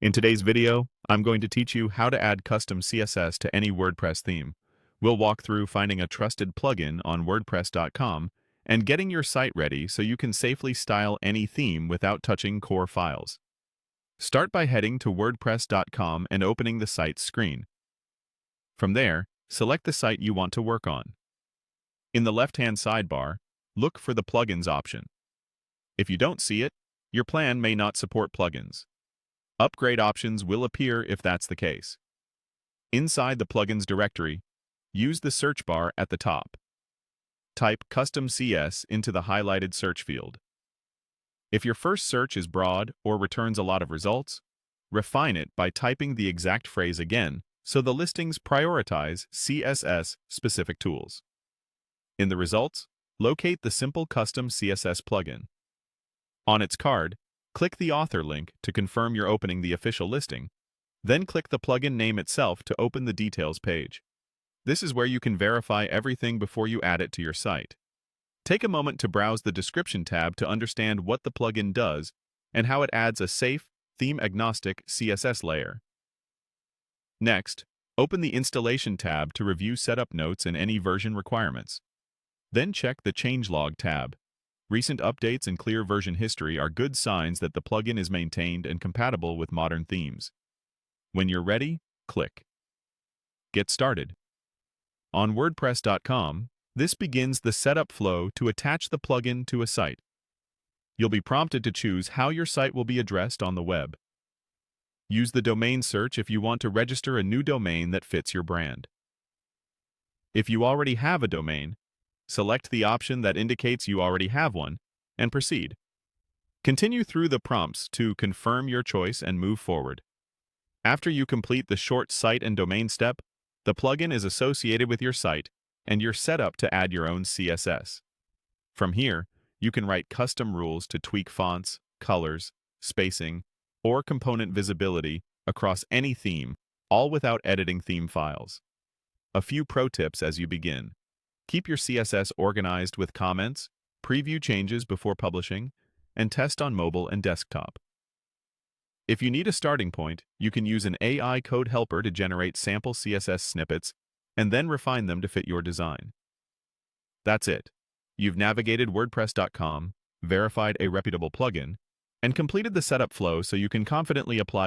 In today's video, I'm going to teach you how to add custom CSS to any WordPress theme. We'll walk through finding a trusted plugin on WordPress.com and getting your site ready so you can safely style any theme without touching core files. Start by heading to WordPress.com and opening the site's screen. From there, select the site you want to work on. In the left-hand sidebar, look for the Plugins option. If you don't see it, your plan may not support plugins. Upgrade options will appear if that's the case. Inside the Plugins directory, use the search bar at the top. Type Custom CS into the highlighted search field. If your first search is broad or returns a lot of results, refine it by typing the exact phrase again so the listings prioritize CSS-specific tools. In the results, locate the Simple Custom CSS plugin. On its card, click the author link to confirm you're opening the official listing, then click the plugin name itself to open the details page. This is where you can verify everything before you add it to your site. Take a moment to browse the description tab to understand what the plugin does and how it adds a safe, theme-agnostic CSS layer. Next, open the Installation tab to review setup notes and any version requirements. Then check the Changelog tab. Recent updates and clear version history are good signs that the plugin is maintained and compatible with modern themes. When you're ready, click Get Started. On WordPress.com, this begins the setup flow to attach the plugin to a site. You'll be prompted to choose how your site will be addressed on the web. Use the domain search if you want to register a new domain that fits your brand. If you already have a domain, select the option that indicates you already have one, and proceed. Continue through the prompts to confirm your choice and move forward. After you complete the short site and domain step, the plugin is associated with your site, and you're set up to add your own CSS. From here, you can write custom rules to tweak fonts, colors, spacing, or component visibility across any theme, all without editing theme files. A few pro tips as you begin. Keep your CSS organized with comments, preview changes before publishing, and test on mobile and desktop. If you need a starting point, you can use an AI code helper to generate sample CSS snippets and then refine them to fit your design. That's it. You've navigated WordPress.com, verified a reputable plugin, and completed the setup flow so you can confidently apply